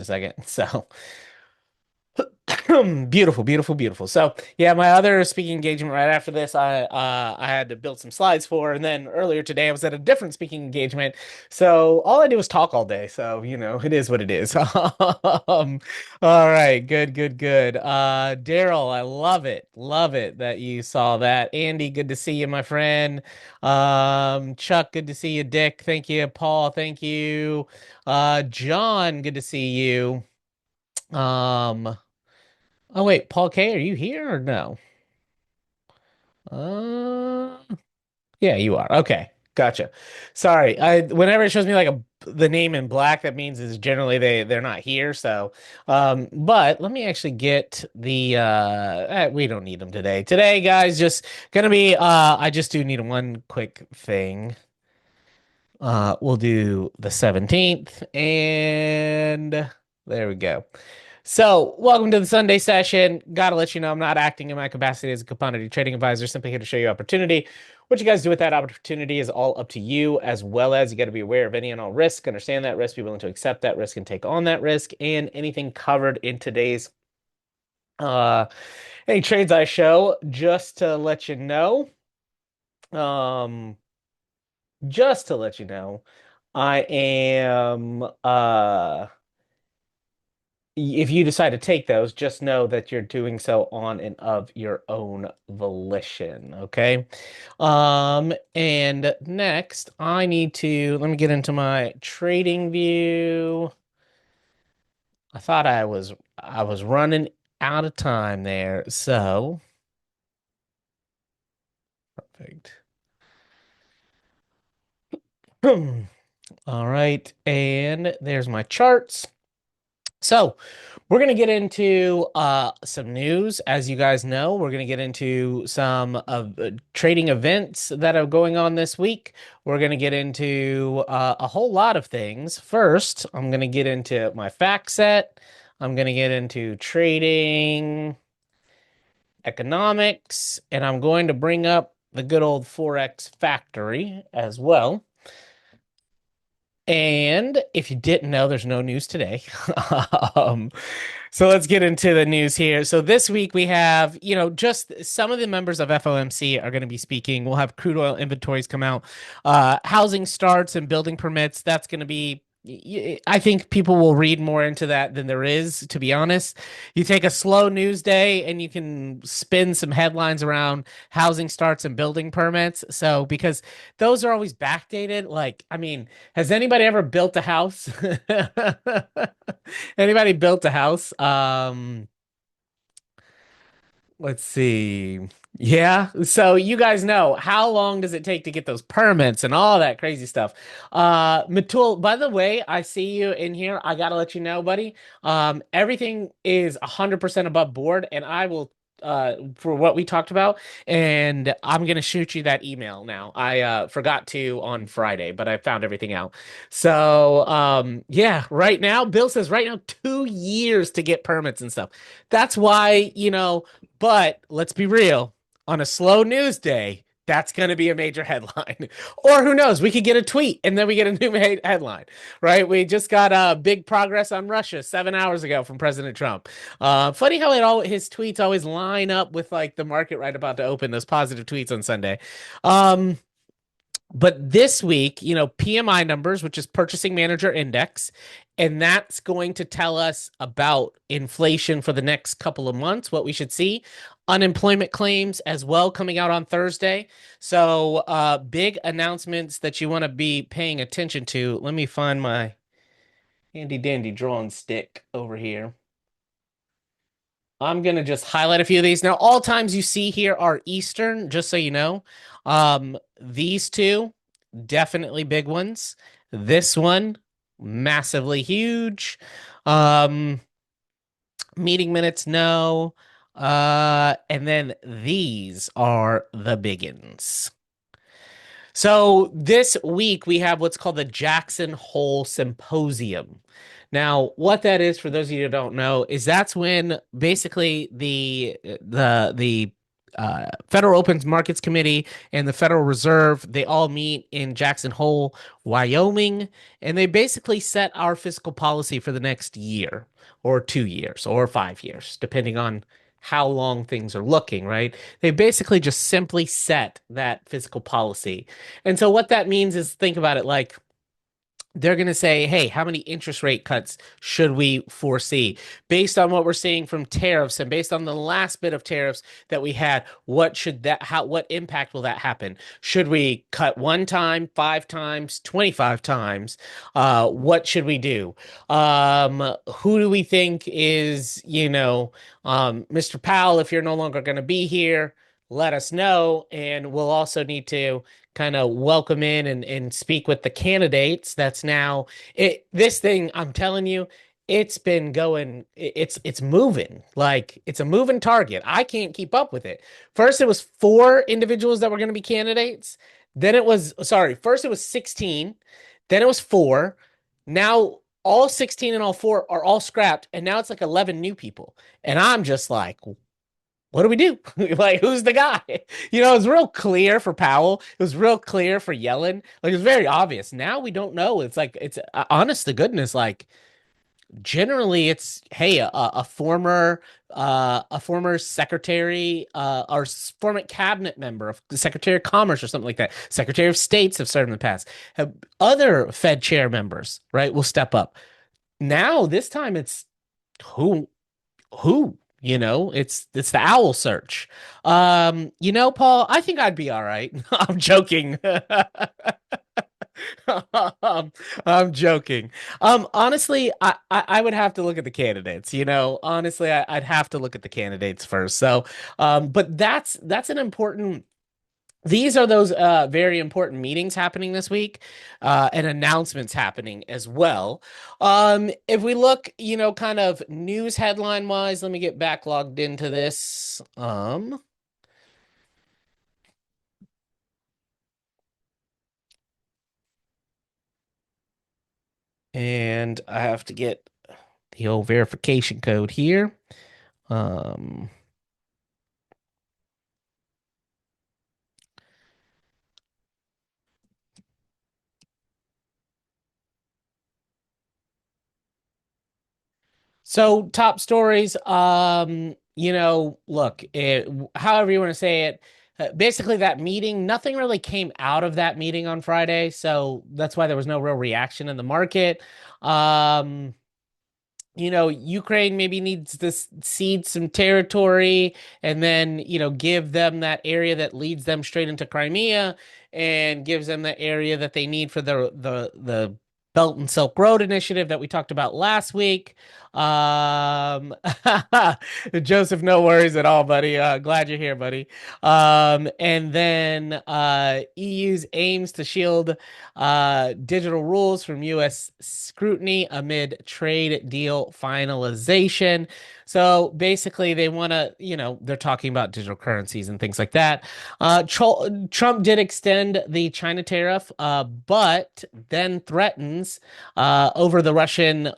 a second. So beautiful, beautiful, beautiful. So yeah, my other speaking engagement right after this, I had to build some slides for, and then earlier today I was at a different speaking engagement. So all I do is talk all day. So it is what it is. All right, good, good, good. Daryl, I love it that you saw that. Andy, good to see you, my friend. Chuck, good to see you. Dick, thank you. Paul, thank you. John, good to see you. Um. Oh wait, Paul K, are you here or no? Uh, yeah, you are. Okay, gotcha. Sorry. I whenever it shows me like the name in black, that means is generally they're not here. So, but let me actually get the we don't need them today. Today, guys, just gonna be I just do need one quick thing. We'll do the 17th, and there we go. So, welcome to the Sunday session. Gotta let you know I'm not acting in my capacity as a commodity trading advisor, simply here to show you opportunity. What you guys do with that opportunity is all up to you, as well as you got to be aware of any and all risk, understand that risk, be willing to accept that risk and take on that risk, and anything covered in today's uh any trades I show, just to let you know. Um, just to let you know, I am if you decide to take those, just know that you're doing so on and of your own volition, okay? And next, I need to let me get into my trading view. I thought I was running out of time there, so perfect. All right, and there's my charts. So we're going to get into some news. As you guys know, we're going to get into some of trading events that are going on this week. We're going to get into a whole lot of things. First, I'm going to get into my fact set. I'm going to get into trading economics, and I'm going to bring up the good old Forex factory as well. And if you didn't know, there's no news today. um, so let's get into the news here. So this week we have, just some of the members of FOMC are going to be speaking. We'll have crude oil inventories come out, housing starts and building permits. That's going to be. I think people will read more into that than there is, to be honest. You take a slow news day and you can spin some headlines around housing starts and building permits. So, because those are always backdated. Like, I mean, has anybody ever built a house? Anybody built a house? Let's see. Yeah. So you guys know how long does it take to get those permits and all that crazy stuff? Matul, by the way, I see you in here. I gotta let you know, buddy. Everything is 100% above board, and I will for what we talked about, and I'm gonna shoot you that email now. I forgot to on Friday, but I found everything out. So yeah, right now, Bill says right now 2 years to get permits and stuff. That's why, but let's be real. On a slow news day, that's going to be a major headline. Or who knows? We could get a tweet and then we get a new headline, right? We just got big progress on Russia 7 hours ago from President Trump. Funny how his tweets always line up with like the market right about to open. Those positive tweets on Sunday. Um, but this week, PMI numbers, which is Purchasing Manager Index, and that's going to tell us about inflation for the next couple of months, what we should see. Unemployment claims as well coming out on Thursday. So, big announcements that you want to be paying attention to. Let me find my handy dandy drawing stick over here. I'm gonna just highlight a few of these. Now, all times you see here are Eastern, just so you know. These two, definitely big ones. This one, massively huge. Um, Meeting minutes, no. And then these are the biggins. So this week we have what's called the Jackson Hole Symposium. Now, what that is, for those of you who don't know, is that's when basically the Federal Open Markets Committee and the Federal Reserve, they all meet in Jackson Hole, Wyoming, and they basically set our fiscal policy for the next year or 2 years or 5 years, depending on how long things are looking, right? They basically just simply set that fiscal policy. And so what that means is think about it like they're going to say, hey, how many interest rate cuts should we foresee based on what we're seeing from tariffs and based on the last bit of tariffs that we had? What impact will that happen? Should we cut one time, 5 times, 25 times? What should we do? Who do we think is, Mr. Powell, if you're no longer going to be here, let us know. And we'll also need to kind of welcome in and speak with the candidates. That's now this thing, I'm telling you, it's been going, it's moving. Like it's a moving target. I can't keep up with it. First, it was 4 individuals that were going to be candidates. Then it was, sorry, first it was 16, then it was 4. Now all 16 and all 4 are all scrapped, and now it's like 11 new people. And I'm just like, what do we do? Like, who's the guy? It was real clear for Powell. It was real clear for Yellen. Like, it was very obvious. Now we don't know. It's like, it's honest to goodness. Like, generally, it's hey, a former secretary, or former cabinet member of the Secretary of Commerce or something like that. Secretary of States have served in the past. Other Fed chair members, right, will step up. Now, this time, it's who it's the owl search. Paul, I think I'd be all right. I'm joking. I'm joking. Honestly, I would have to look at the candidates. Honestly, I'd have to look at the candidates first. So, but that's an important. These are those very important meetings happening this week, and announcements happening as well. If we look, kind of news headline wise, let me get back logged into this. And I have to get the old verification code here. Um, So top stories, look, however you want to say it, basically that meeting, nothing really came out of that meeting on Friday, so that's why there was no real reaction in the market. Um, Ukraine maybe needs to cede some territory and then, give them that area that leads them straight into Crimea and gives them the area that they need for the Belt and Silk Road initiative that we talked about last week. Um, Joseph, no worries at all, buddy. Glad you're here, buddy. And then EU's aims to shield digital rules from U.S. scrutiny amid trade deal finalization. So basically, they want to, they're talking about digital currencies and things like that. Trump did extend the China tariff, but then threatens over the Russian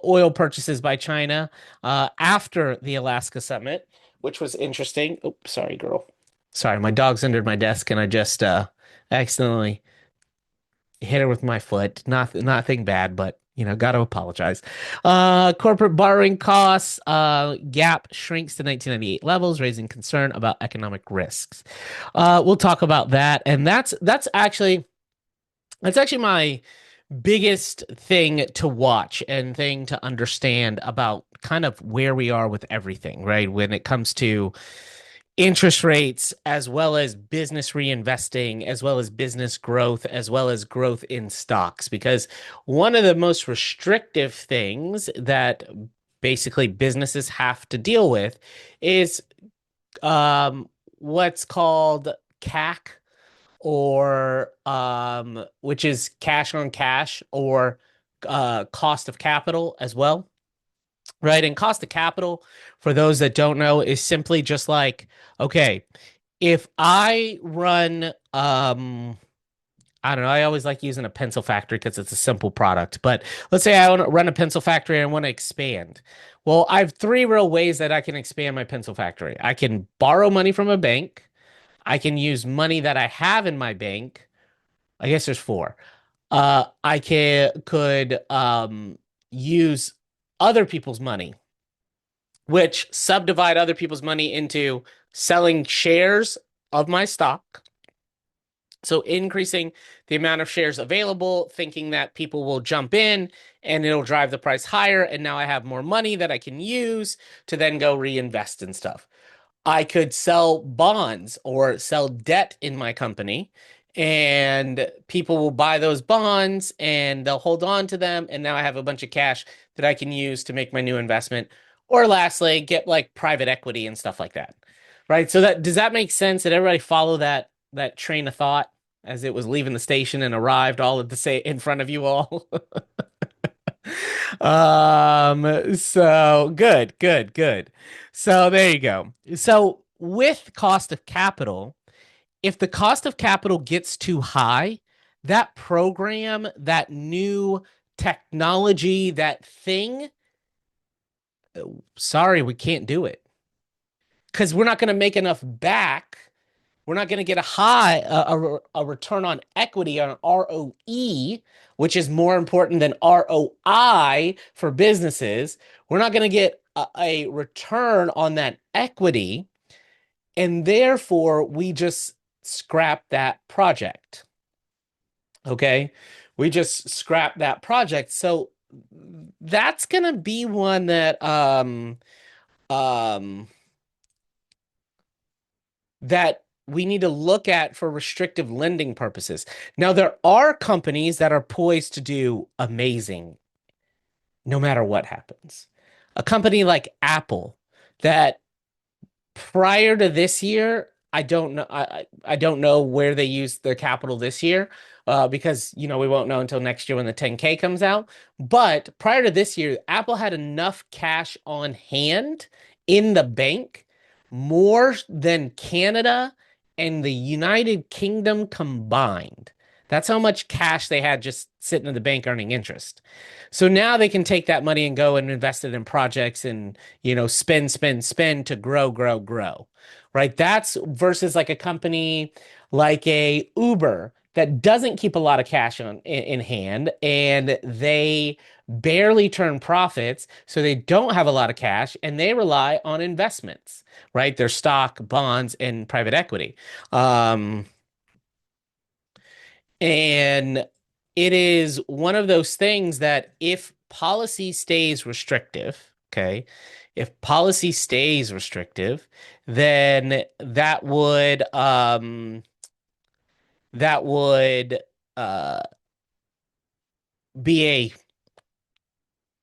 oil purchases by China after the Alaska summit, which was interesting. Oh, sorry, girl. Sorry, my dog's under my desk and I just accidentally hit her with my foot. Nothing bad, but got to apologize. Corporate borrowing costs, gap shrinks to 1998 levels, raising concern about economic risks. We'll talk about that, and that's actually my biggest thing to watch and thing to understand about kind of where we are with everything, right? When it comes to interest rates, as well as business reinvesting, as well as business growth, as well as growth in stocks. Because one of the most restrictive things that basically businesses have to deal with is what's called CAC, or which is cash on cash, or cost of capital as well. Right. And cost of capital, for those that don't know, is simply just like, okay, if I run I don't know. I always like using a pencil factory because it's a simple product. But let's say I want to run a pencil factory and I want to expand. Well, I have three real ways that I can expand my pencil factory. I can borrow money from a bank. I can use money that I have in my bank. I guess there's four. I could use other people's money, which subdivide other people's money into selling shares of my stock. So increasing the amount of shares available, thinking that people will jump in and it'll drive the price higher. And now I have more money that I can use to then go reinvest in stuff. I could sell bonds or sell debt in my company, and people will buy those bonds and they'll hold on to them. And now I have a bunch of cash that I can use to make my new investment. Or lastly, get like private equity and stuff like that. Right. So that does that make sense? Did everybody follow that train of thought as it was leaving the station and arrived all at the same in front of you all? So good, good, good. So there you go. So with cost of capital, if the cost of capital gets too high, that program, that new technology, that thing, sorry, we can't do it because we're not going to make enough back. We're not going to get a return on equity on ROE, which is more important than ROI for businesses. We're not going to get a return on that equity, and therefore we just scrap that project. Okay, we just scrap that project. So that's going to be one that um that we need to look at for restrictive lending purposes. Now, there are companies that are poised to do amazing no matter what happens. A company like Apple that prior to this year, I don't know. I don't know where they used their capital this year, because we won't know until next year when the 10K comes out. But prior to this year, Apple had enough cash on hand in the bank, more than Canada and the United Kingdom combined. That's how much cash they had just sitting in the bank earning interest. So now they can take that money and go and invest it in projects and spend, spend, spend to grow, grow, grow. Right? That's versus like a company like a Uber that doesn't keep a lot of cash in hand and they barely turn profits, so they don't have a lot of cash and they rely on investments, right? Their stock, bonds, and private equity. Um, and it is one of those things that if policy stays restrictive, okay, if policy stays restrictive, then that would uh be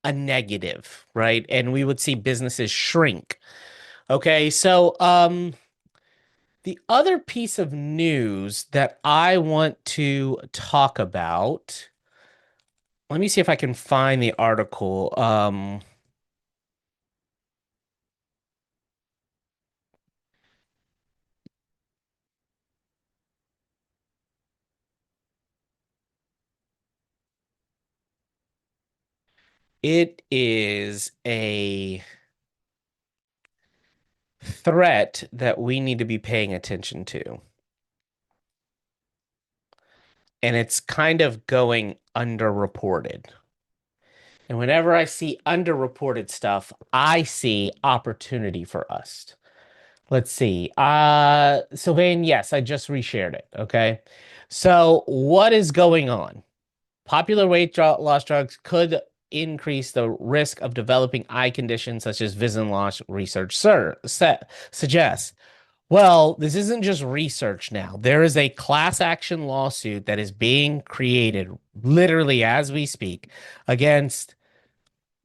a negative, right? And we would see businesses shrink. Okay, so the other piece of news that I want to talk about, let me see if I can find the article. It is a threat that we need to be paying attention to. And it's kind of going underreported. And whenever I see underreported stuff, I see opportunity for us. Let's see. Sylvain, yes, I just reshared it. Okay. So what is going on? Popular loss drugs could increase the risk of developing eye conditions such as vision loss, research suggests. Well, this isn't just research now. There is a class action lawsuit that is being created literally as we speak against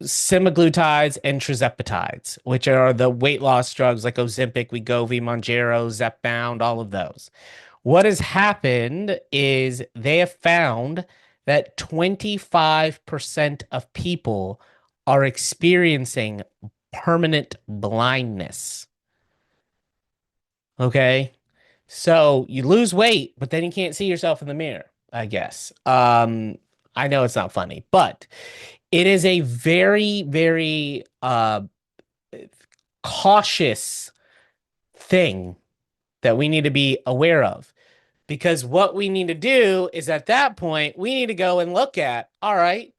semaglutides and tirzepatides, which are the weight loss drugs like Ozempic, Wegovy, Mounjaro, Zepbound, all of those. What has happened is they have found that 25% of people are experiencing permanent blindness. Okay. So you lose weight, but then you can't see yourself in the mirror. I guess. I know it's not funny, but it is a very, very cautious thing that we need to be aware of. Because what we need to do is at that point, we need to go and look at, all right,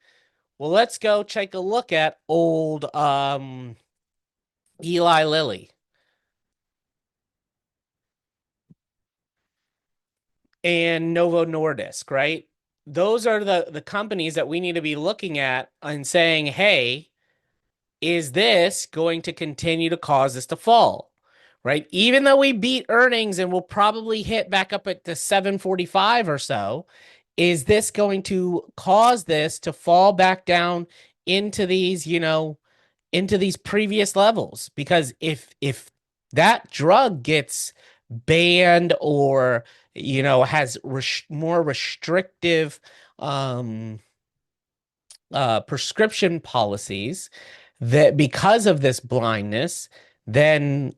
well, let's go take a look at old Eli Lilly and Novo Nordisk, right? Those are the companies that we need to be looking at and saying, hey, is this going to continue to cause this to fall? Right? Even though we beat earnings and we'll probably hit back up at the 745 or so, is this going to cause this to fall back down into these, into these previous levels? Because if that drug gets banned or has more restrictive um prescription policies that because of this blindness, then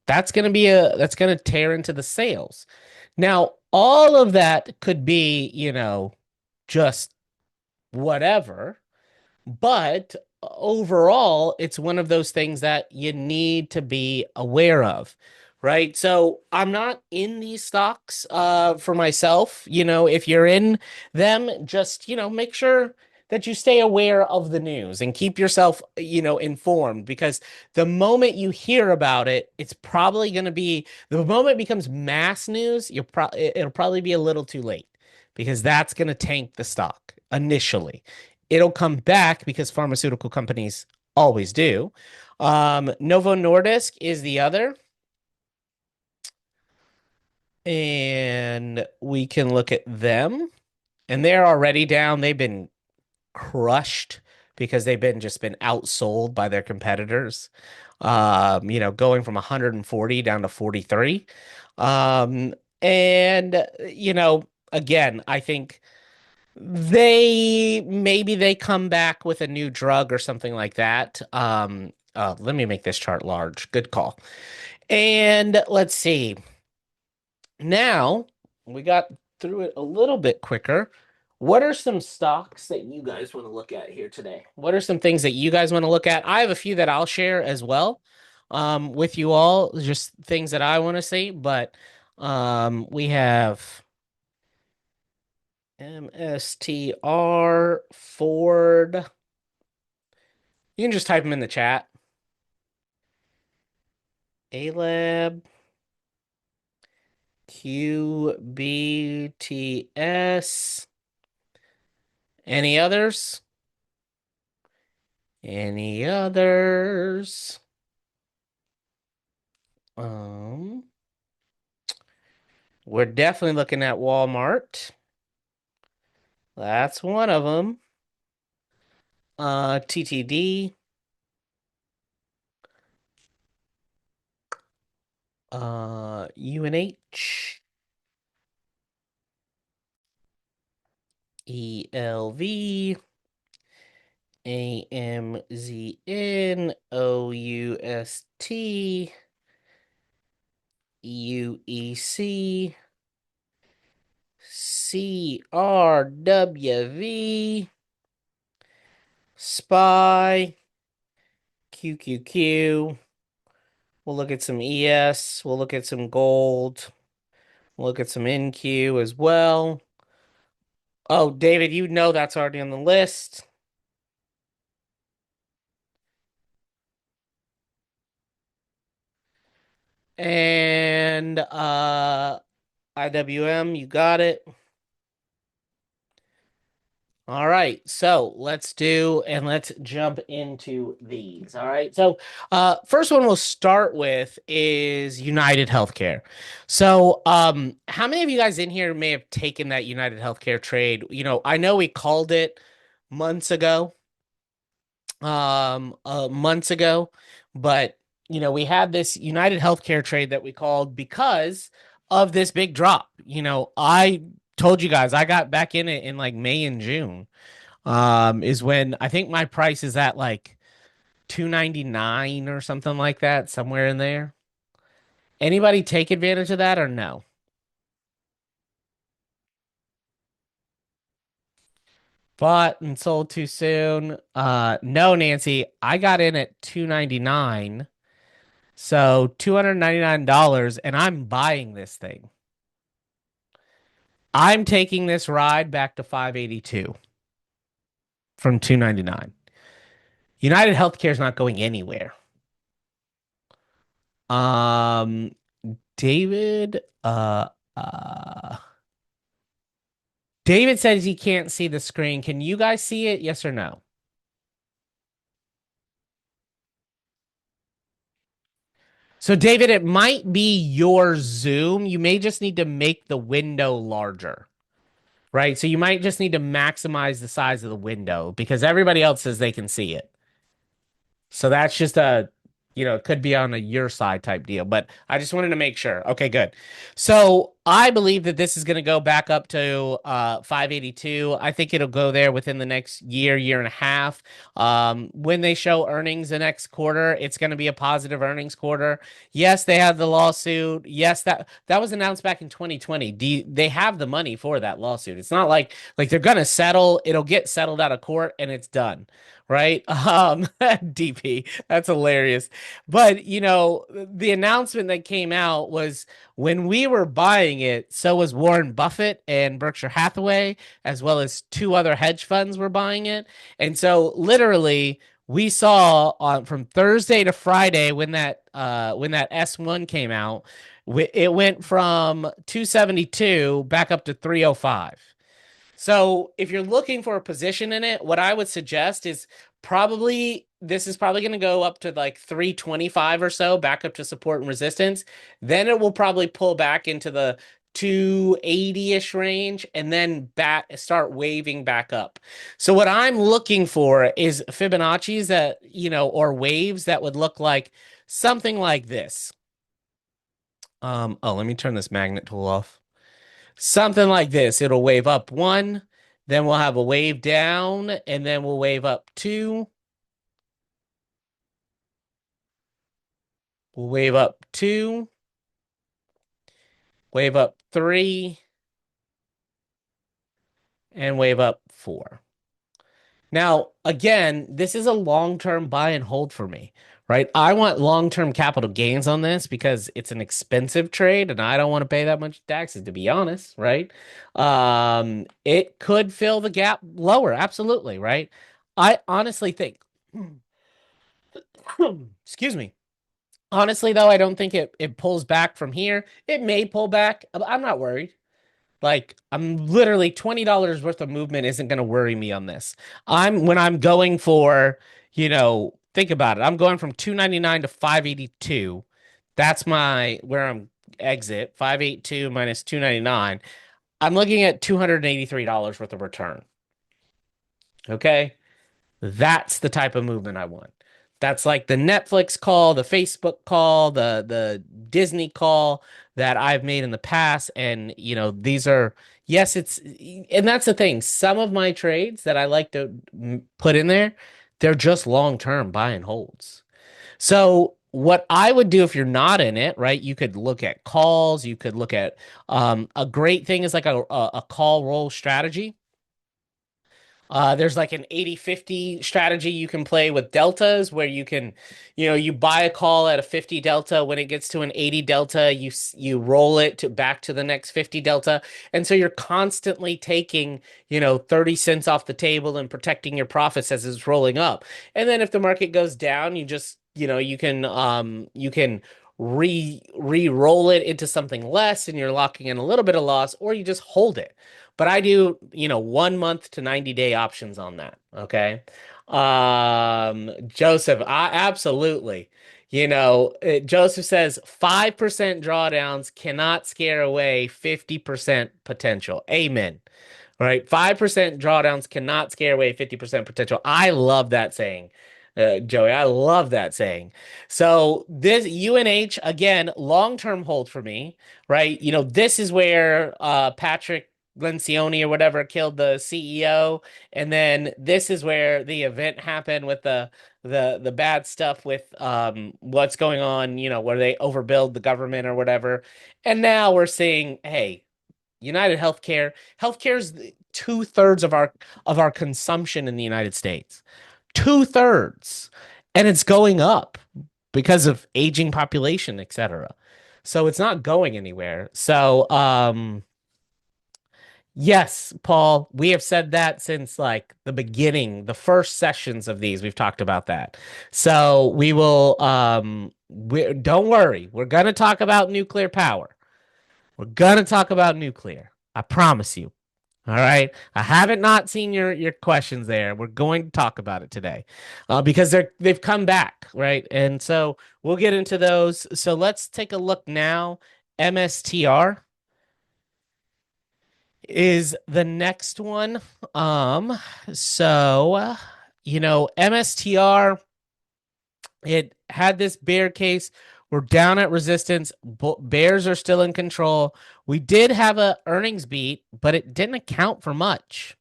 that's going to tear into the sales. Now, all of that could be, just whatever, but overall, it's one of those things that you need to be aware of, right? So I'm not in these stocks for myself. If you're in them, just, make sure that you stay aware of the news and keep yourself, informed because the moment you hear about it, it's probably going to be the moment it becomes mass news, it'll probably be a little too late because that's going to tank the stock initially. It'll come back because pharmaceutical companies always do. Novo Nordisk is the other. And we can look at them. And they're already down. They've been crushed because they've been outsold by their competitors. Going from 140 down to 43. And again, I think they come back with a new drug or something like that. Let me make this chart large. Good call. And let's see. Now we got through it a little bit quicker. What are some stocks that you guys want to look at here today? What are some things that you guys want to look at? I have a few that I'll share as well, with you all, just things that I want to see. But we have MSTR, Ford. You can just type them in the chat. ALAB, QBTS. Any others? Any others? Um, we're definitely looking at Walmart. That's one of them. TTD. UNH. ELV. AMZN. OUST. UEC. CRWV. SPY. QQQ. We'll look at some ES. We'll look at some gold. We'll look at some NQ as well. Oh, David, you know that's already on the list. And IWM, you got it. All right, so let's jump into these. All right, so first one we'll start with is United Healthcare. So, how many of you guys in here may have taken that United Healthcare trade? I know we called it months ago, months ago, but we had this United Healthcare trade that we called because of this big drop. I told you guys I got back in it in like May and June. Is when I think my price is at like 299 or something like that, somewhere in there. Anybody take advantage of that or no? Bought and sold too soon. No, Nancy, I got in at 299. So $299 and I'm buying this thing. I'm taking this ride back to 582 from 299. United Healthcare is not going anywhere. Um, David, uh, David says he can't see the screen. Can you guys see it? Yes or no? So, David, it might be your Zoom. You may just need to make the window larger, right? So, you might just need to maximize the size of the window because everybody else says they can see it. So that's just it could be on a your side type deal, but I just wanted to make sure. Okay, good. So I believe that this is going to go back up to 582. I think it'll go there within the next year, year and a half. When they show earnings the next quarter, it's going to be a positive earnings quarter. Yes, they have the lawsuit. Yes, that was announced back in 2020. They have the money for that lawsuit. It's not like they're going to settle. It'll get settled out of court and it's done, right? DP, that's hilarious. But the announcement that came out was when we were buying it, so was Warren Buffett and Berkshire Hathaway, as well as two other hedge funds were buying it. And so literally we saw on from Thursday to Friday when that S1 came out, it went from 272 back up to 305. So if you're looking for a position in it, what I would suggest is probably this is probably going to go up to like 325 or so, back up to support and resistance. Then it will probably pull back into the 280-ish range and then back start waving back up. So what I'm looking for is Fibonacci's or waves that would look like something like this. Let me turn this magnet tool off. Something like this. It'll wave up one, then we'll have a wave down, and then we'll wave up two. We'll wave up two, wave up three, and wave up four. Now, again, this is a long-term buy and hold for me, right? I want long-term capital gains on this because it's an expensive trade and I don't want to pay that much taxes, to be honest, right? It could fill the gap lower, absolutely, right? I honestly think, excuse me. Honestly, though, I don't think it pulls back from here. It may pull back. I'm not worried. Like I'm literally $20 worth of movement isn't going to worry me on this. When I'm going for, think about it. I'm going from 299 to 582. That's my where I'm exit 582 minus 299. I'm looking at $283 worth of return. Okay? That's the type of movement I want. That's like the Netflix call, the Facebook call, the Disney call that I've made in the past. And these are yes, and that's the thing. Some of my trades that I like to put in there, they're just long-term buy and holds. So what I would do if you're not in it, right? You could look at calls, you could look at a great thing is like a call roll strategy. There's like an 80-50 strategy you can play with deltas where you can, you buy a call at a 50 delta. When it gets to an 80 delta, you roll it to back to the next 50 delta. And so you're constantly taking, 30 cents off the table and protecting your profits as it's rolling up. And then if the market goes down, you just, you can re-roll it into something less and you're locking in a little bit of loss, or you just hold it. But I do, 1 month to 90-day options on that. Okay. Joseph, I absolutely. Joseph says 5% drawdowns cannot scare away 50% potential. Amen. All right. 5% drawdowns cannot scare away 50% potential. I love that saying. Joey, I love that saying. So this UNH again, long-term hold for me, right? This is where Patrick Lencioni or whatever killed the CEO, and then this is where the event happened with the bad stuff with what's going on, where they overbuild the government or whatever. And now we're seeing, hey, United Healthcare. Healthcare's 2/3 of our consumption in the United States. 2/3. And it's going up because of aging population, etc. So it's not going anywhere. So yes, Paul, we have said that since like the beginning, the first sessions of these, we've talked about that. So we will don't worry. We're going to talk about nuclear power. We're going to talk about nuclear. I promise you. All right. I haven't not seen your questions there. We're going to talk about it today. Because they've come back, right? And so we'll get into those. So let's take a look now. MSTR is the next one. So MSTR, it had this bear case. We're down at resistance. Bears are still in control. We did have a earnings beat, but it didn't account for much.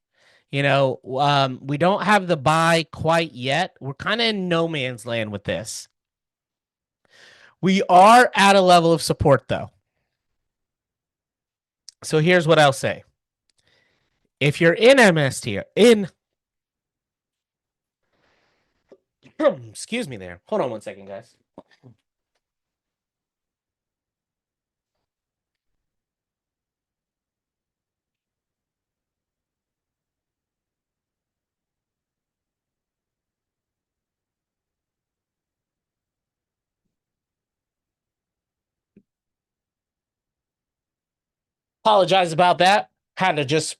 We don't have the buy quite yet. We're kind of in no man's land with this. We are at a level of support though. So here's what I'll say. If you're in MSTR, excuse me there. Hold on one second, guys. Apologize about that. Had to just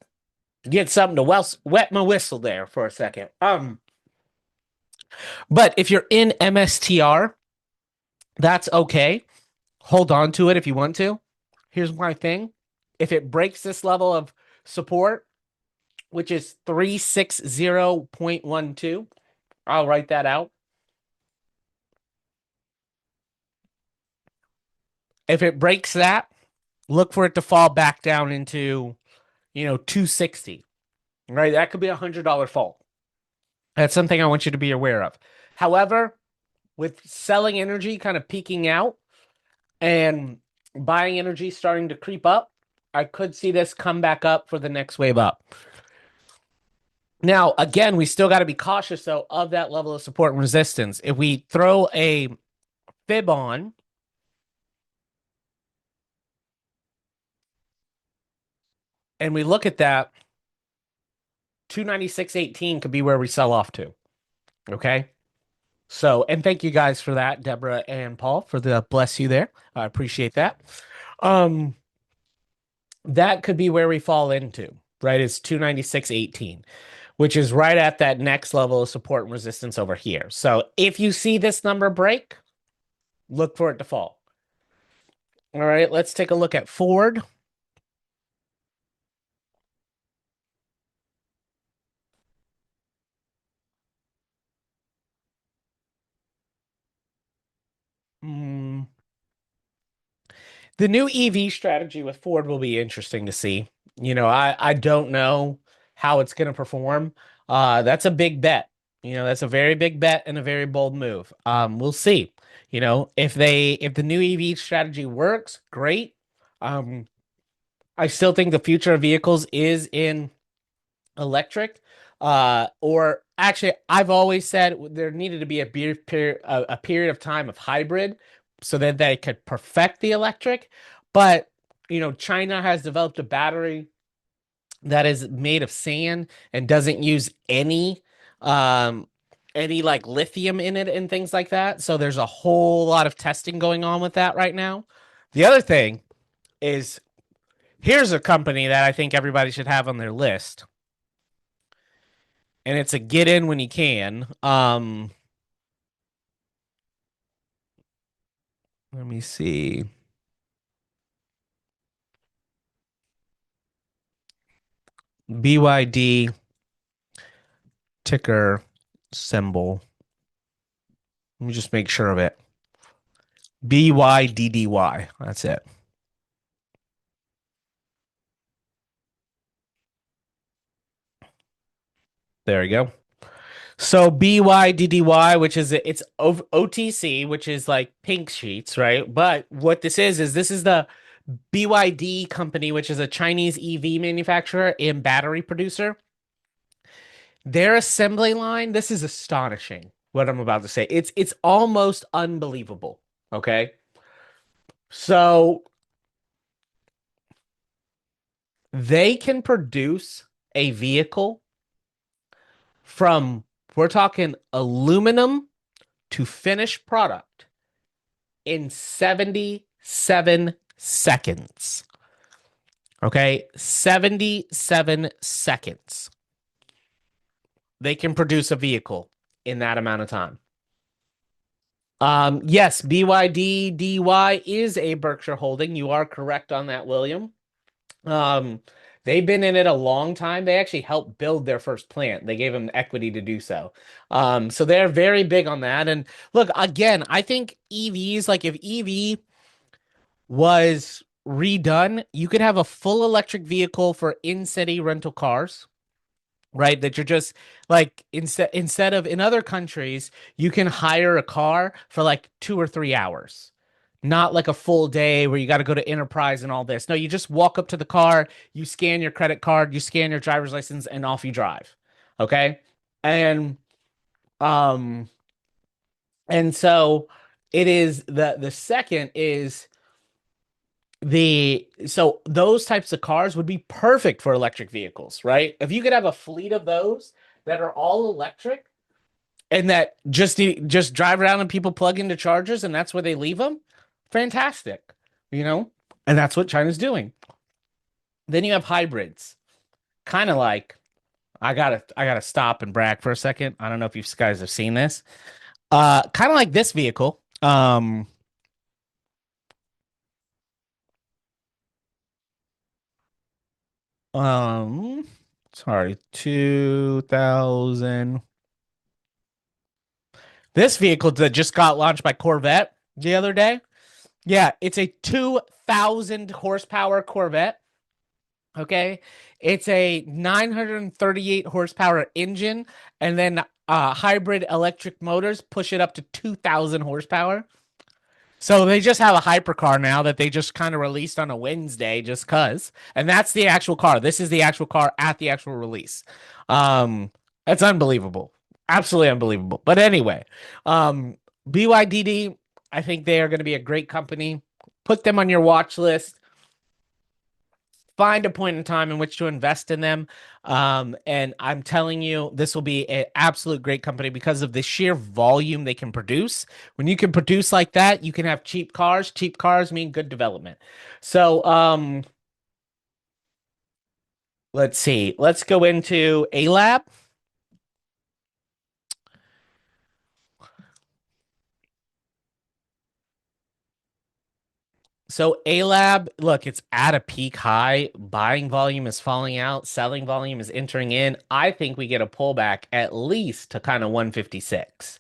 get something to wet my whistle there for a second. But if you're in MSTR, that's okay. Hold on to it if you want to. Here's my thing. If it breaks this level of support, which is 360.12, I'll write that out. If it breaks that, look for it to fall back down into, 260. Right? That could be $100 fall. That's something I want you to be aware of. However, with selling energy kind of peaking out and buying energy starting to creep up, I could see this come back up for the next wave up. Now, again, we still got to be cautious, though, of that level of support and resistance. If we throw a fib on, and we look at that, 296.18 could be where we sell off to. Okay. So, and thank you guys for that, Deborah and Paul, for the bless you there. I appreciate that. That could be where we fall into, right? It's 296.18, which is right at that next level of support and resistance over here. So if you see this number break, look for it to fall. All right, let's take a look at Ford. The new EV strategy with Ford will be interesting to see. I don't know how it's going to perform. That's a big bet. That's a very big bet and a very bold move. We'll see. If the new EV strategy works, great. I still think the future of vehicles is in electric. Or actually, I've always said there needed to be a period of time of hybrid so that they could perfect the electric. But, China has developed a battery that is made of sand and doesn't use any like lithium in it and things like that. So there's a whole lot of testing going on with that right now. The other thing is here's a company that I think everybody should have on their list. And it's a get in when you can. Let me see. BYD ticker symbol. Let me just make sure of it. BYDDY. That's it. There you go. So BYDDY, which is it's OTC, which is like pink sheets, right? But what this is this is the BYD company, which is a Chinese EV manufacturer and battery producer, their assembly line, this is astonishing what I'm about to say. It's almost unbelievable. Okay. So they can produce a vehicle from, we're talking aluminum to finished product in 77 seconds. Okay. 77 seconds. They can produce a vehicle in that amount of time. Yes, BYD DY is a Berkshire holding. You are correct on that, William. Um, they've been in it a long time. They actually helped build their first plant. They gave them equity to do so. So they're very big on that. And look, again, I think EVs, like if EV was redone, you could have a full electric vehicle for in-city rental cars, right? That you're just like instead of in other countries, you can hire a car for like 2 or 3 hours. Not like a full day where you got to go to Enterprise and all this. No, you just walk up to the car, you scan your credit card, you scan your driver's license, and off you drive. Okay. And um and so it is the second is so those types of cars would be perfect for electric vehicles, right? If you could have a fleet of those that are all electric and that just drive around and people plug into chargers and that's where they leave them, fantastic, you know? And that's what China's doing. Then you have hybrids. Kind of like I gotta stop and brag for a second. I don't know if you guys have seen this. Kind of like this vehicle. Um, sorry, 2000. This vehicle that just got launched by Corvette the other day. Yeah, it's a 2000 horsepower Corvette. Okay. It's a 938 horsepower engine, and then hybrid electric motors push it up to 2000 horsepower. So they just have a hypercar now that they just kind of released on a Wednesday just cuz. And that's the actual car. This is the actual car at the actual release. That's unbelievable. Absolutely unbelievable. But anyway, um BYDD, I think they are going to be a great company. Put them on your watch list. Find a point in time in which to invest in them. And I'm telling you, this will be an absolute great company because of the sheer volume they can produce. When you can produce like that, you can have cheap cars. Cheap cars mean good development. So, let's see. Let's go into A-Lab. So A-Lab, look, it's at a peak high. Buying volume is falling out. Selling volume is entering in. I think we get a pullback at least to kind of 156.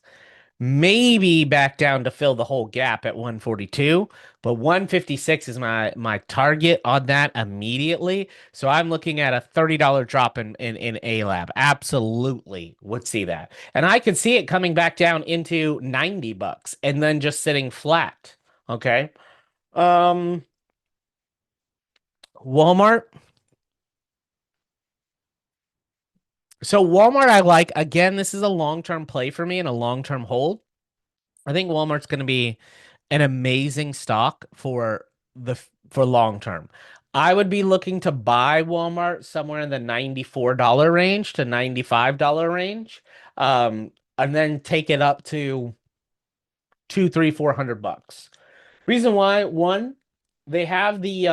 Maybe back down to fill the whole gap at 142, but 156 is my target on that immediately. So I'm looking at a $30 drop in A Lab. Absolutely would see that. And I could see it coming back down into 90 bucks and then just sitting flat. Okay. Um Walmart. So Walmart I like. Again, this is a long-term play for me and a long-term hold. I think Walmart's going to be an amazing stock for long term. I would be looking to buy Walmart somewhere in the $94 range to $95 range. And then take it up to two, three, 400 bucks. Reason why, one, they have the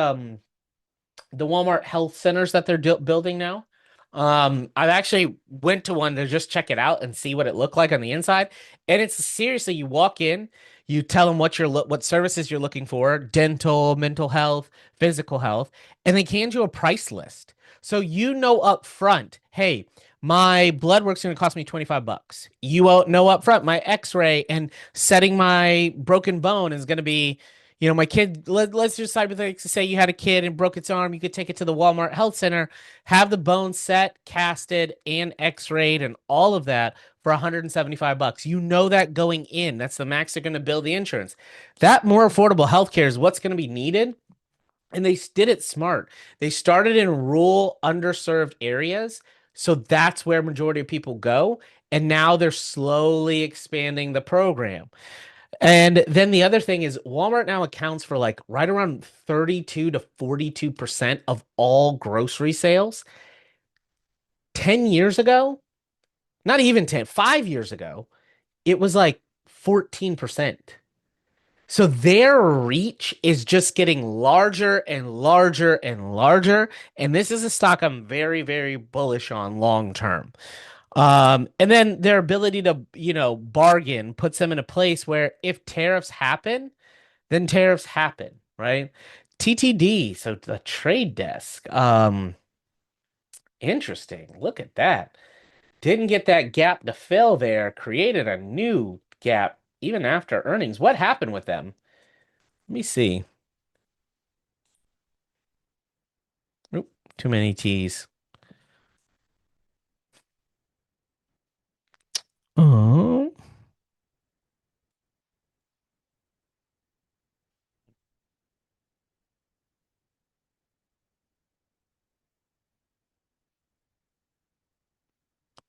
Walmart health centers that they're building now. I've actually went to one to just check it out and see what it looked like on the inside. And it's seriously, you walk in, you tell them what services you're looking for, dental, mental health, physical health, and they hand you a price list. So you know up front, hey, my blood work's going to cost me 25 bucks. You won't know up front my x-ray and setting my broken bone is going to be, my kid, let's just hypothetically say you had a kid and broke its arm. You could take it to the Walmart Health Center, have the bone set, casted, and x-rayed and all of that for 175 bucks. You know that going in. That's the max they're going to bill the insurance. That more affordable healthcare is what's going to be needed And they did it smart. They started in rural, underserved areas. So that's where majority of people go. And now they're slowly expanding the program. And then the other thing is Walmart now accounts for like right around 32 to 42% of all grocery sales. 10 years ago, not even 10, 5 years ago, it was like 14%. So their reach is just getting larger and larger and larger. And this is a stock I'm very, very bullish on long term. And then their ability to, bargain puts them in a place where if tariffs happen, then tariffs happen, right? TTD, so the trade desk. Interesting. Look at that. Didn't get that gap to fill there, created a new gap even after earnings. What happened with them? Let me see. Oop, too many T's. Oh,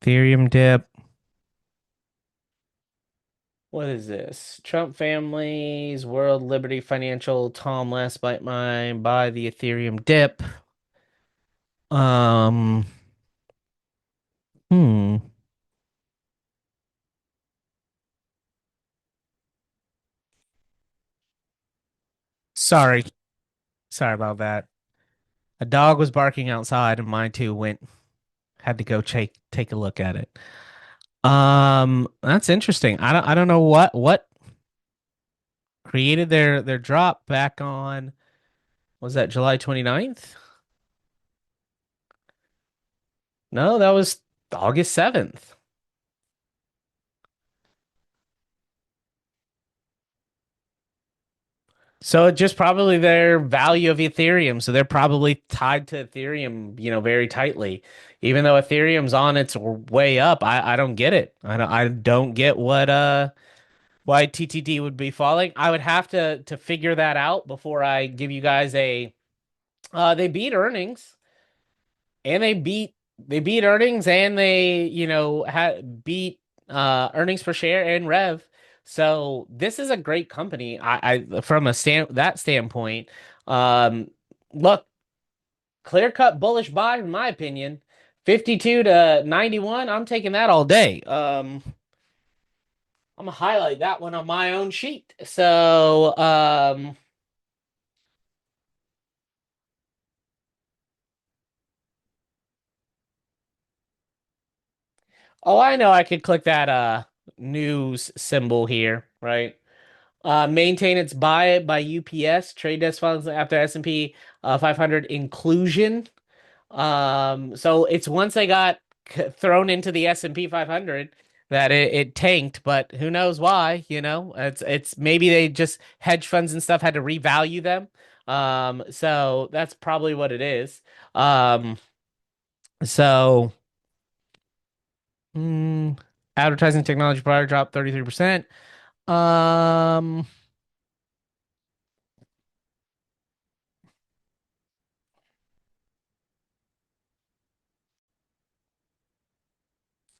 Ethereum dip. What is this? Trump families, World Liberty Financial, Tom last bite mine, buy the Ethereum dip. Um, hmm. Sorry. Sorry about that. A dog was barking outside and mine too went had to go take a look at it. That's interesting. I don't know what created their drop back on was that July 29th? No, that was August 7th. So it just probably their value of Ethereum. So they're probably tied to Ethereum, very tightly. Even though Ethereum's on its way up, I don't get it. I don't get why TTD would be falling. I would have to figure that out before I give you guys a they beat earnings and they beat earnings and they, had beat earnings per share and rev. So this is a great company. I from that standpoint, um, look, clear cut bullish buy in my opinion. 52 to 91, I'm taking that all day. I'm gonna highlight that one on my own sheet. So, oh, I know I could click that news symbol here, right? Maintain its buy by UPS, trade desk funds after S&P 500 inclusion. So it's once they got thrown into the S&P 500 that it tanked, but who knows why, It's maybe they just hedge funds and stuff had to revalue them. So that's probably what it is. So mm, advertising technology provider dropped 33%. Um,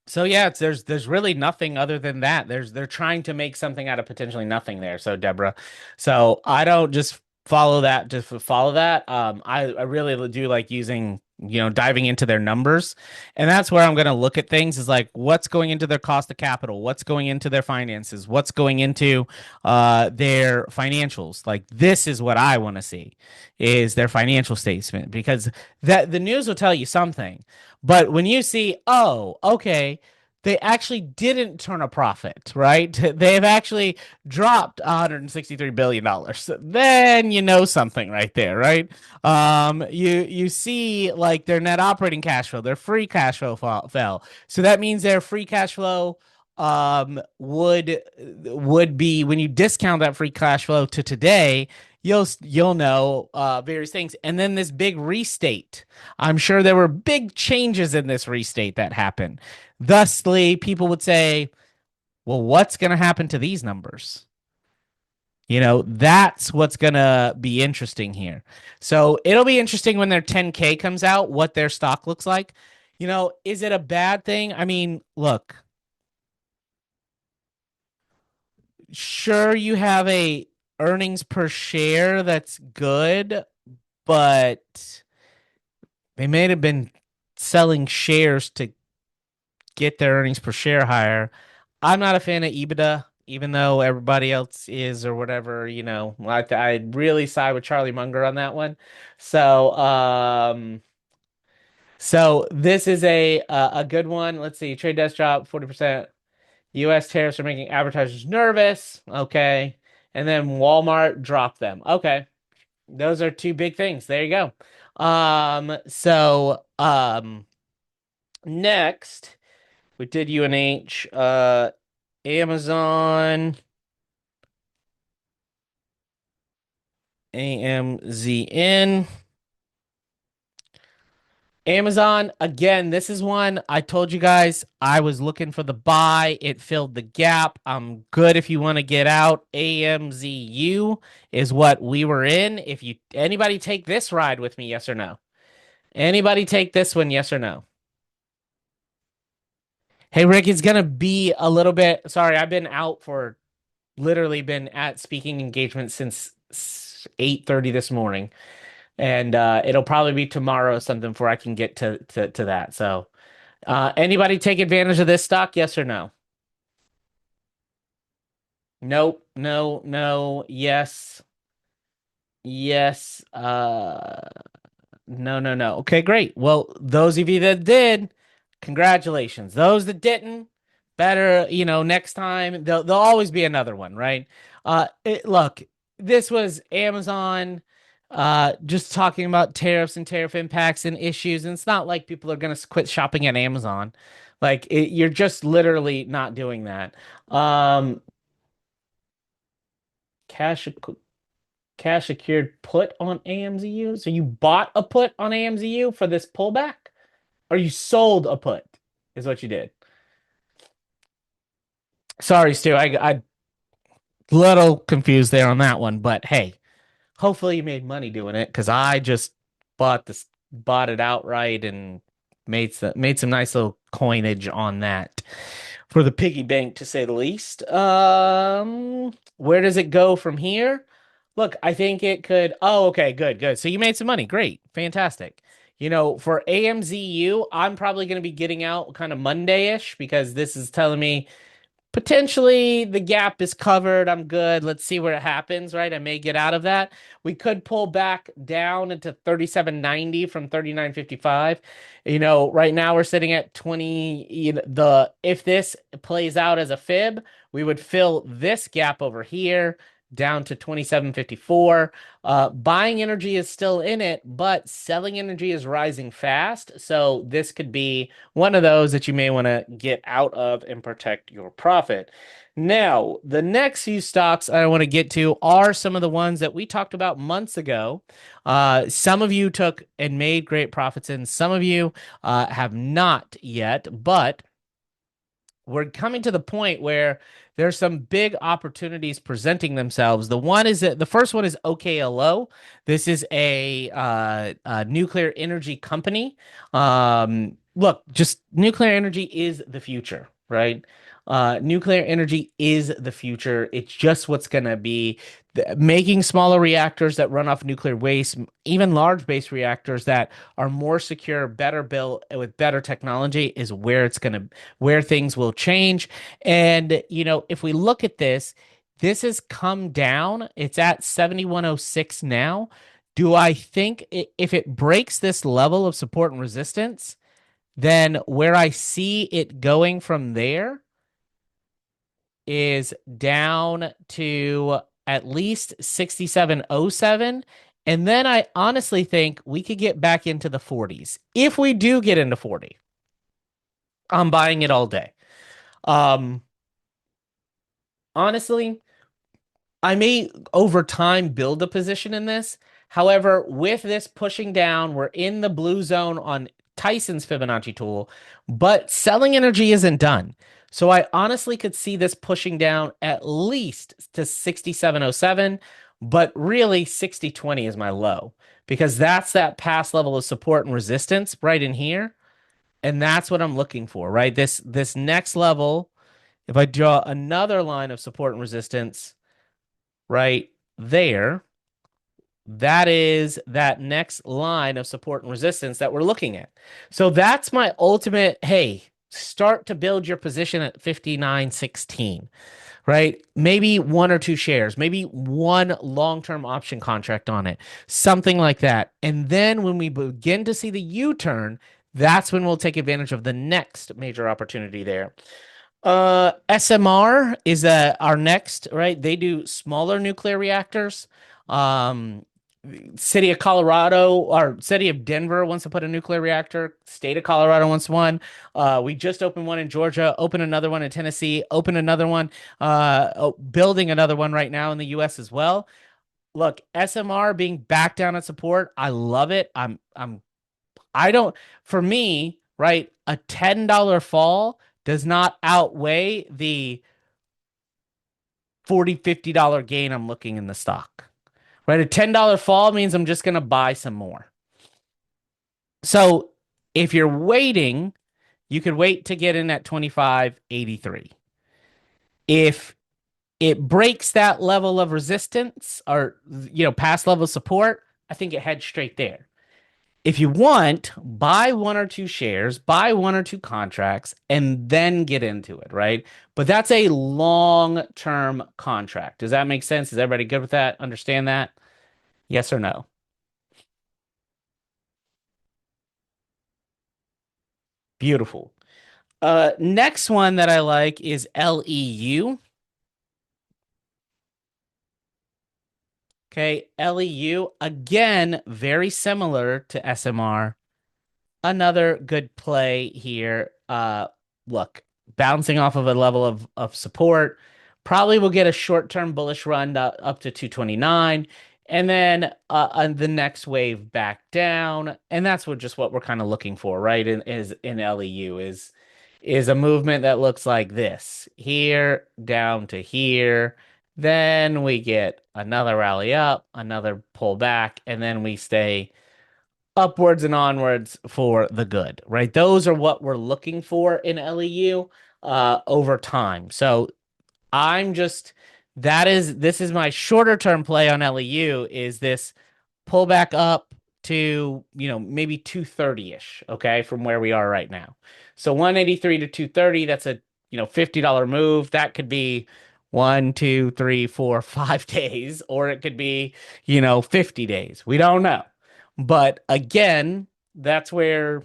So yeah, there's really nothing other than that. They're trying to make something out of potentially nothing there. So Deborah, so I don't just follow that just for follow that. I really do like using diving into their numbers, and that's where I'm going to look at things is like what's going into their cost of capital, what's going into their finances, what's going into their financials. Like this is what I want to see is their financial statement because that the news will tell you something. But when you see, oh, okay, they actually didn't turn a profit, right? They've actually dropped $163 billion. Then you know something right there, right? You see like their net operating cash flow, their free cash flow fell. So that means their free cash flow would be when you discount that free cash flow to today, you'll know various things. And then this big restate. I'm sure there were big changes in this restate that happened. Thusly, people would say, well, what's going to happen to these numbers? That's what's gonna be interesting here. So it'll be interesting when their 10K comes out, what their stock looks like. Is it a bad thing? I mean, look, sure you have a earnings per share that's good, but they may have been selling shares to get their earnings per share higher. I'm not a fan of EBITDA, even though everybody else is or whatever. I really side with Charlie Munger on that one. So, this is a good one. Let's see. Trade desk drop 40%. U.S. tariffs are making advertisers nervous. Okay. And then Walmart dropped them. Okay. Those are two big things. There you go. Next, we did UNH, Amazon, AMZN. Amazon, again, this is one I told you guys I was looking for the buy. It filled the gap. I'm good if you want to get out. AMZU is what we were in. If you anybody take this ride with me, yes or no? Anybody take this one, yes or no? Hey Rick, it's gonna be a little bit. Sorry, I've been out for literally been at speaking engagements since 8:30 this morning. And it'll probably be tomorrow or something before I can get to that. So anybody take advantage of this stock? Yes or no? Nope. No, no, yes, yes. No, no, no. Okay, great. Well, those of you that did, congratulations. Those that didn't, better, next time there'll always be another one, right? Look, this was Amazon just talking about tariffs and tariff impacts and issues, and it's not like people are going to quit shopping at Amazon. Like you're just literally not doing that. Um, cash cash secured put on AMZU. So you bought a put on AMZU for this pullback, or you sold a put, is what you did. Sorry, Stu. I little confused there on that one, but hey, hopefully you made money doing it because I just bought it outright and made some nice little coinage on that for the piggy bank to say the least. Where does it go from here? Look, I think it could. Oh, okay, good, good. So you made some money. Great, fantastic. For AMZU, I'm probably going to be getting out kind of Monday-ish because this is telling me potentially the gap is covered. I'm good. Let's see where it happens, right? I may get out of that. We could pull back down into 37.90 from 39.55. Right now we're sitting at 20. If this plays out as a fib, we would fill this gap over here down to 27.54. Buying energy is still in it, but selling energy is rising fast. So this could be one of those that you may want to get out of and protect your profit. Now, the next few stocks I want to get to are some of the ones that we talked about months ago. Some of you took and made great profits in, some of you have not yet, but we're coming to the point where there's some big opportunities presenting themselves. The first one is OKLO. This is a nuclear energy company. Look, just nuclear energy is the future, right? Nuclear energy is the future. It's just what's going to be making smaller reactors that run off nuclear waste, even large base reactors that are more secure, better built with better technology is where things will change. And, if we look at this has come down. It's at 7106 now. Do I think if it breaks this level of support and resistance, then where I see it going from there is down to at least 6707. And then I honestly think we could get back into the 40s. If we do get into 40, I'm buying it all day. Um, Honestly, I may over time build a position in this. However, with this pushing down, we're in the blue zone on Tyson's Fibonacci tool, but selling energy isn't done. So I honestly could see this pushing down at least to 6707, but really 6020 is my low because that's that past level of support and resistance right in here. And that's what I'm looking for, right? This next level, if I draw another line of support and resistance right there, that is that next line of support and resistance that we're looking at. So that's my ultimate, hey, start to build your position at 59.16, right? Maybe one or two shares, maybe one long-term option contract on it, something like that. And then when we begin to see the U-turn, that's when we'll take advantage of the next major opportunity there. SMR is our next, right? They do smaller nuclear reactors. Um, City of Colorado or City of Denver wants to put a nuclear reactor. State of Colorado wants one. We just opened one in Georgia, opened another one in Tennessee, opened another one, building another one right now in the US as well. Look, SMR being back down at support, I love it. I don't, for me, right, a $10 fall does not outweigh the 40, $50 gain I'm looking in the stock. Right? A $10 fall means I'm just going to buy some more. So if you're waiting, you could wait to get in at 25.83. If it breaks that level of resistance or past level support, I think it heads straight there. If you want, buy one or two shares, buy one or two contracts, and then get into it, right? But that's a long-term contract. Does that make sense? Is everybody good with that? Understand that? Yes or no? Beautiful. Next one that I like is LEU. Okay, LEU, again, very similar to SMR. Another good play here. Look, bouncing off of a level of support, probably will get a short-term bullish run up to 229, and then the next wave back down, and that's what we're kind of looking for, right? In LEU is a movement that looks like this, here down to here. Then we get another rally up, another pull back, and then we stay upwards and onwards for the good, right? Those are what we're looking for in LEU over time. So I'm just this is my shorter term play on LEU is this pull back up to, maybe 230-ish, okay, from where we are right now. So 183 to 230, that's a, $50 move. That could be 1, 2, 3, 4, 5 days, or it could be, 50 days. We don't know. But again, that's where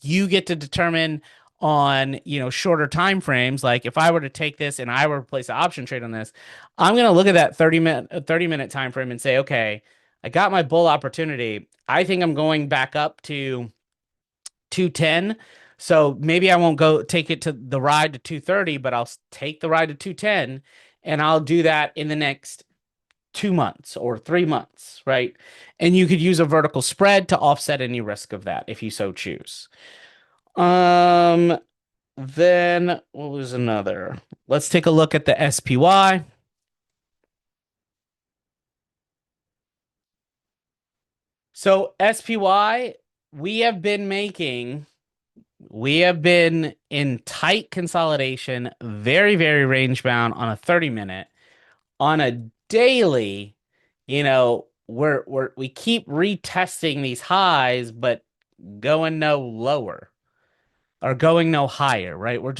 you get to determine on, shorter time frames. Like if I were to take this and I were to place an option trade on this, I'm going to look at that 30-minute time frame and say, okay, I got my bull opportunity. I think I'm going back up to 210. So maybe I won't go take it to the ride to 230, but I'll take the ride to 210 and I'll do that in the next 2 months or 3 months, right? And you could use a vertical spread to offset any risk of that if you so choose. Um, then what was another? Let's take a look at the SPY. So SPY, we have been making, we have been in tight consolidation, very, very range bound on a 30-minute. On a daily, we keep retesting these highs, but going no lower or going no higher, right? We're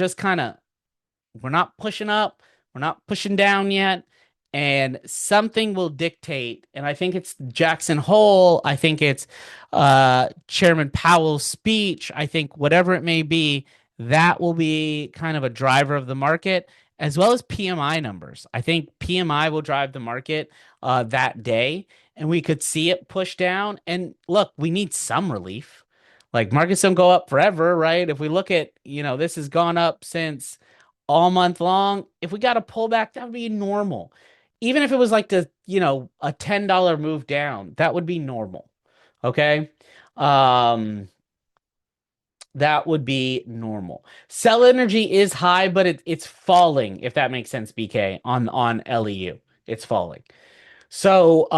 not pushing up, we're not pushing down yet, and something will dictate. And I think it's Jackson Hole, I think it's Chairman Powell's speech, I think whatever it may be, that will be kind of a driver of the market, as well as PMI numbers. I think PMI will drive the market that day, and we could see it push down. And look, we need some relief. Like markets don't go up forever, right? If we look at, this has gone up since all month long. If we got a pullback, that would be normal. Even if it was like a $10 move down, that would be normal. Okay. Um, That would be normal. Cell energy is high, but it's falling, if that makes sense, BK, on LEU. It's falling. So,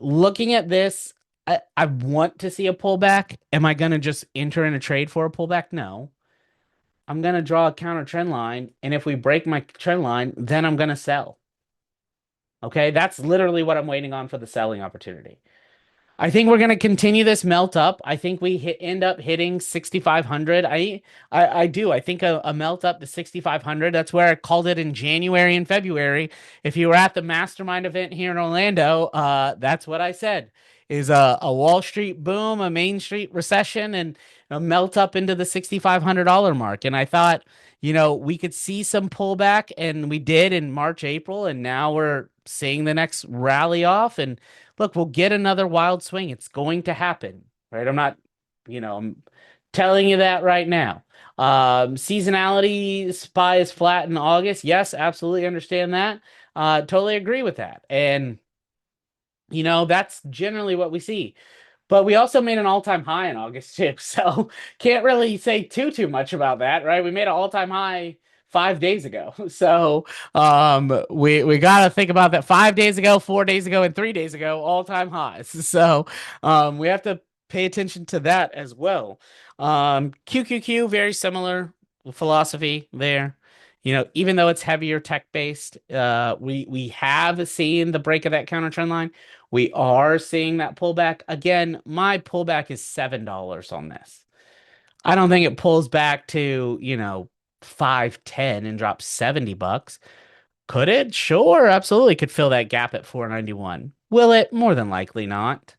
looking at this, I want to see a pullback. Am I gonna just enter in a trade for a pullback? No. I'm gonna draw a counter trend line, and if we break my trend line, then I'm gonna sell. Okay, that's literally what I'm waiting on for the selling opportunity. I think we're going to continue this melt up. I think we end up hitting 6,500. I do. I think a melt up to 6,500. That's where I called it in January and February. If you were at the Mastermind event here in Orlando, that's what I said is a Wall Street boom, a Main Street recession, and a melt up into the $6,500 mark. And I thought, we could see some pullback, and we did in March, April, and now we're seeing the next rally off. And look, we'll get another wild swing. It's going to happen, right? I'm telling you that right now. Seasonality SPY is flat in August. Yes, absolutely understand that. Totally agree with that. And, that's generally what we see. But we also made an all-time high in August too, so can't really say too much about that, right? We made an all-time high 5 days ago, so we got to think about that. 5 days ago, 4 days ago, and 3 days ago, all-time highs. So we have to pay attention to that as well. QQQ, very similar philosophy there. Even though it's heavier tech based, we have seen the break of that counter trend line. We are seeing that pullback. Again, my pullback is $7 on this. I don't think it pulls back to, 510 and drops $70. Could it? Sure, absolutely could fill that gap at 491. Will it? More than likely not.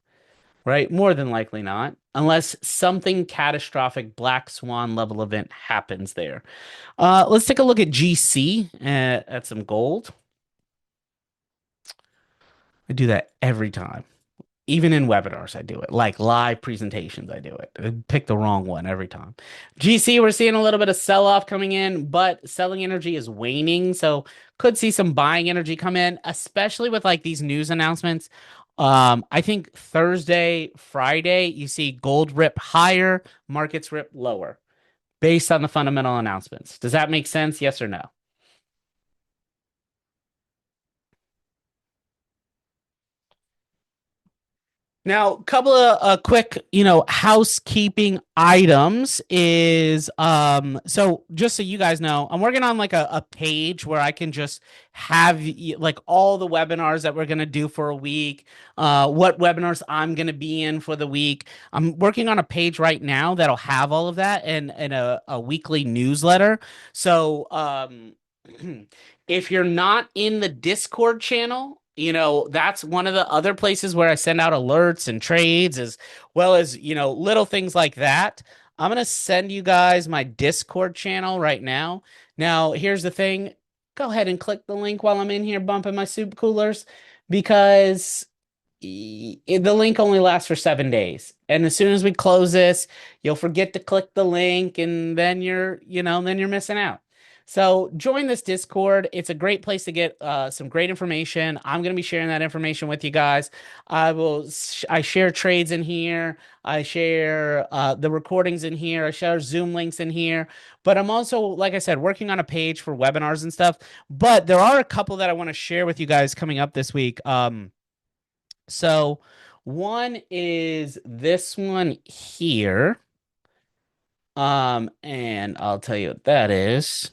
Right? More than likely not. Unless something catastrophic black swan level event happens there. Let's take a look at GC at some gold. I do that every time. Even in webinars, I do it. Like live presentations, I do it. I pick the wrong one every time. GC, we're seeing a little bit of sell-off coming in, but selling energy is waning. So could see some buying energy come in, especially with like these news announcements. I think Thursday, Friday, you see gold rip higher, markets rip lower based on the fundamental announcements. Does that make sense? Yes or no? Now, a couple of quick, housekeeping items is so just so you guys know, I'm working on like a page where I can just have like all the webinars that we're gonna do for a week, what webinars I'm gonna be in for the week. I'm working on a page right now that'll have all of that and a weekly newsletter. So if you're not in the Discord channel, that's one of the other places where I send out alerts and trades as well as, little things like that. I'm going to send you guys my Discord channel right now. Now, here's the thing. Go ahead and click the link while I'm in here bumping my soup coolers because the link only lasts for 7 days. And as soon as we close this, you'll forget to click the link and then you're missing out. So join this Discord. It's a great place to get some great information. I'm going to be sharing that information with you guys. I share trades in here. I share the recordings in here. I share Zoom links in here. But I'm also, like I said, working on a page for webinars and stuff. But there are a couple that I want to share with you guys coming up this week. So one is this one here. And I'll tell you what that is.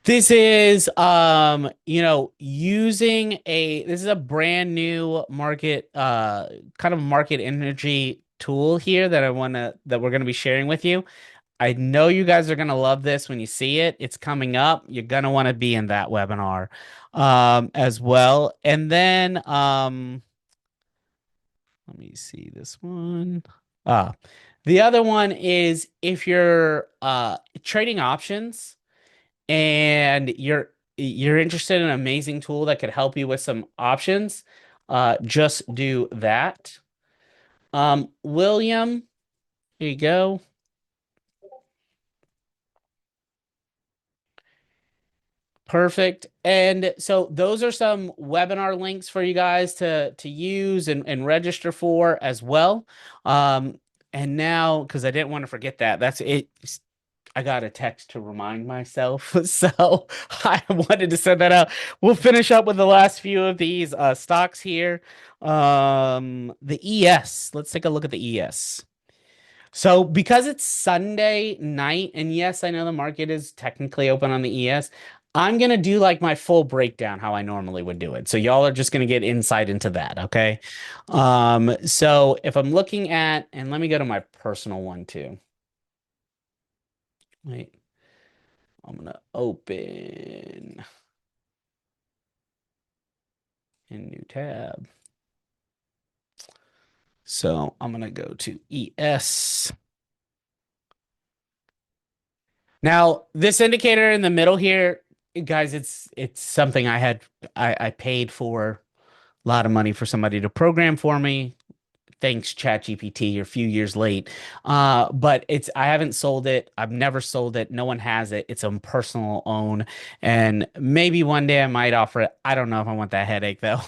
This is this is a brand new market kind of market energy tool here that we're gonna be sharing with you. I know you guys are gonna love this when you see it. It's coming up. You're gonna want to be in that webinar as well. And then let me see this one. Ah, the other one is if you're trading options and you're interested in an amazing tool that could help you with some options, just do that. William, here you go. Perfect. And so those are some webinar links for you guys to use and register for as well. And now, because I didn't want to forget that, that's it. I got a text to remind myself. So I wanted to send that out. We'll finish up with the last few of these stocks here. The ES. Let's take a look at the ES. So because it's Sunday night, and yes, I know the market is technically open on the ES, I'm gonna do like my full breakdown how I normally would do it. So y'all are just gonna get insight into that, okay? So if I'm looking at, and let me go to my personal one too. Wait, I'm gonna open a new tab. So I'm gonna go to ES. Now, this indicator in the middle here, guys, it's something I paid for a lot of money for somebody to program for me. Thanks, ChatGPT. You're a few years late. But I haven't sold it. I've never sold it. No one has it. It's a personal own. And maybe one day I might offer it. I don't know if I want that headache though.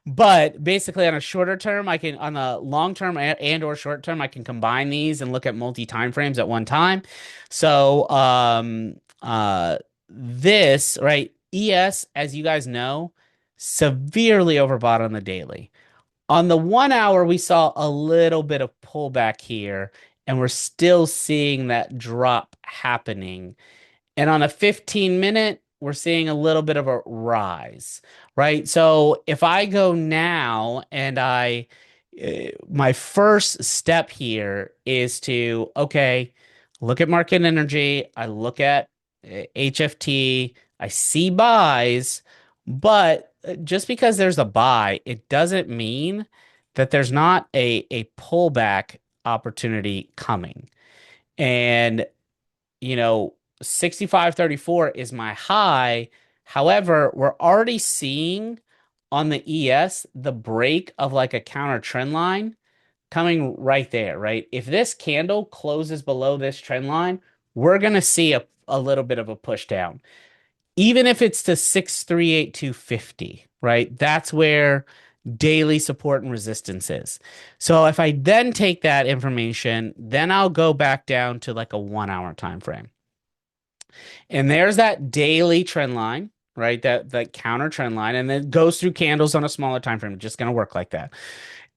But basically on a shorter term, on the long term and or short term, I can combine these and look at multi time frames at one time. So, this, right? ES, as you guys know, severely overbought on the daily. On the 1 hour, we saw a little bit of pullback here, and we're still seeing that drop happening. And on a 15-minute, we're seeing a little bit of a rise, right? So if I go now and my first step here is to, okay, look at market energy. I look at HFT. I see buys, but just because there's a buy, it doesn't mean that there's not a pullback opportunity coming. And you know, 65.34 is my high. However, we're already seeing on the ES the break of like a counter trend line coming right there, right? If this candle closes below this trend line, we're going to see a little bit of a push down. Even if it's to 638.250, right? That's where daily support and resistance is. So if I then take that information, then I'll go back down to like a 1 hour time frame. And there's that daily trend line, right? That counter trend line, and then goes through candles on a smaller time frame. It's just going to work like that.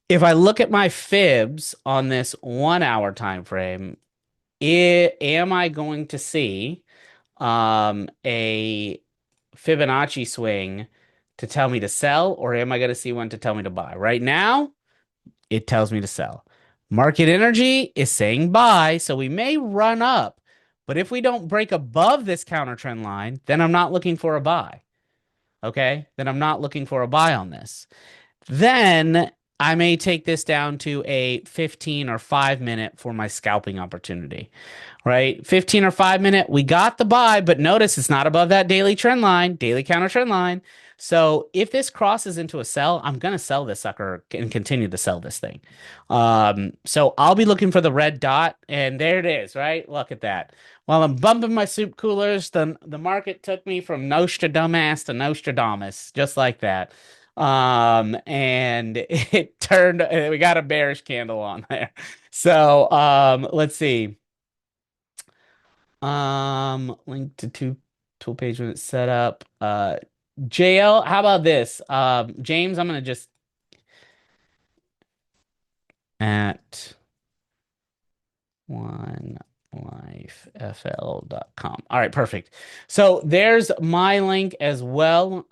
If I look at my fibs on this 1 hour time frame, am I going to see a Fibonacci swing to tell me to sell, or am I going to see one to tell me to buy? Right now, it tells me to sell. Market energy is saying buy, so we may run up. But if we don't break above this counter trend line, then I'm not looking for a buy. Okay? Then I'm not looking for a buy on this. Then I may take this down to a 15 or 5 minute for my scalping opportunity, right? 15 or 5 minute, we got the buy, but notice it's not above that daily trend line, daily counter trend line. So if this crosses into a sell, I'm going to sell this sucker and continue to sell this thing. So I'll be looking for the red dot, and there it is, right? Look at that. While I'm bumping my soup coolers, the market took me from Nostradamus to Nostradamus, just like that. And it turned, we got a bearish candle on there. So, let's see. Link to tool page when it's set up. JL, how about this? James, I'm gonna just at onelifefl.com. All right, perfect. So there's my link as well.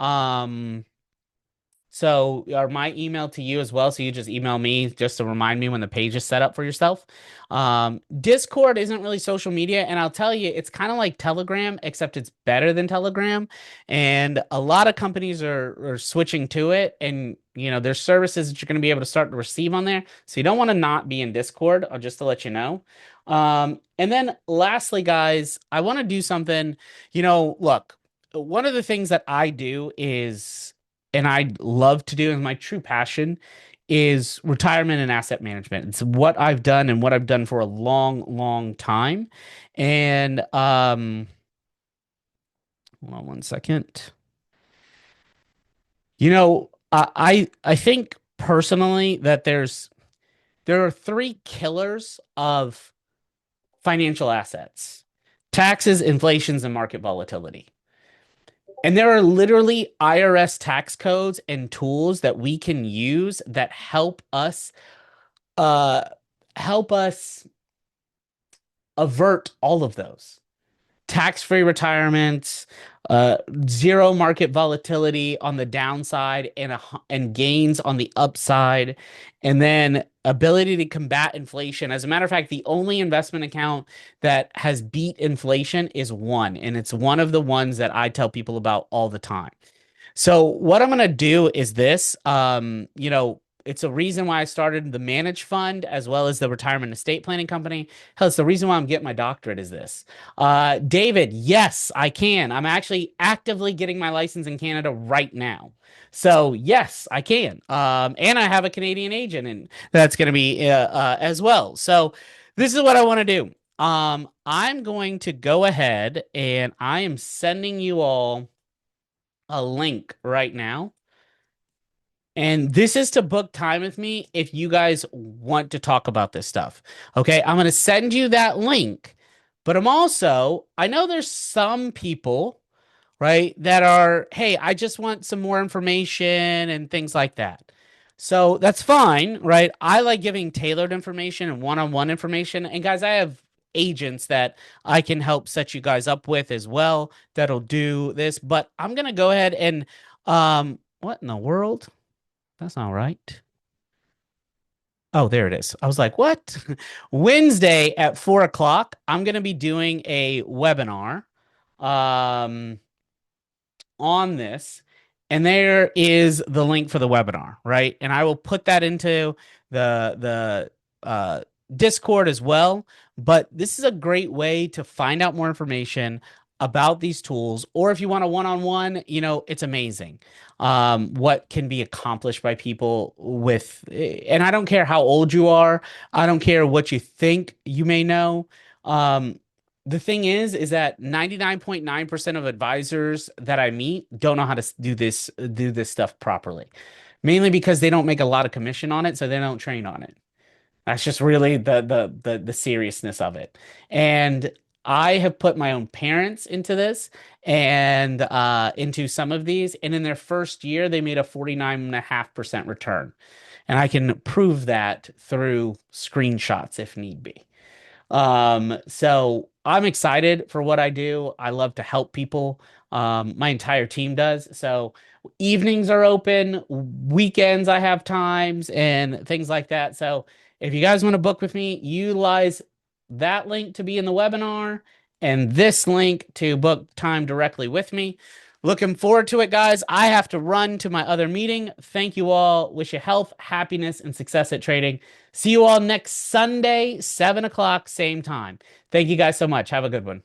So, or my email to you as well. So you just email me just to remind me when the page is set up for yourself. Discord isn't really social media, and I'll tell you, it's kind of like Telegram, except it's better than Telegram. And a lot of companies are switching to it, and there's services that you're going to be able to start to receive on there. So you don't want to not be in Discord, just to let you know. And then lastly, guys, I want to do something. Look, one of the things that I do is and I love to do, and my true passion is retirement and asset management. It's what I've done and what I've done for a long, long time. And hold on one second. I think personally that There are three killers of financial assets: taxes, inflations, and market volatility. And there are literally IRS tax codes and tools that we can use that uh help us avert all of those. Tax-free retirements, zero market volatility on the downside and gains on the upside, and then ability to combat inflation. As a matter of fact, the only investment account that has beat inflation is one, and it's one of the ones that I tell people about all the time. So what I'm gonna do is this. It's a reason why I started the managed fund as well as the retirement estate planning company. Hell, it's the reason why I'm getting my doctorate is this. David, yes, I can. I'm actually actively getting my license in Canada right now. So yes, I can. And I have a Canadian agent, and that's going to be as well. So this is what I want to do. I'm going to go ahead and I am sending you all a link right now. And this is to book time with me if you guys want to talk about this stuff. Okay, I'm going to send you that link. But I know there's some people, right, that are, hey, I just want some more information and things like that. So that's fine, right? I like giving tailored information and one-on-one information. And guys, I have agents that I can help set you guys up with as well that'll do this. But I'm gonna go ahead and what in the world? That's not right. Oh, there it is. I was like, what? Wednesday at 4 o'clock, I'm gonna be doing a webinar. Um on this, and there is the link for the webinar, right? And I will put that into the Discord as well. But this is a great way to find out more information about these tools, or if you want a one-on-one, it's amazing what can be accomplished by people with, and I don't care how old you are, I don't care what you think you may know. The thing is that 99.9% of advisors that I meet don't know how to do this stuff properly. Mainly because they don't make a lot of commission on it, so they don't train on it. That's just really the seriousness of it. And I have put my own parents into this and into some of these, and in their first year, they made a 49.5% return. And I can prove that through screenshots if need be. So I'm excited for what I do. I love to help people. My entire team does. So evenings are open, weekends I have times and things like that. So if you guys want to book with me, utilize that link to be in the webinar and this link to book time directly with me. Looking forward to it, guys. I have to run to my other meeting. Thank you all. Wish you health, happiness, and success at trading. See you all next Sunday, 7 o'clock, same time. Thank you guys so much. Have a good one.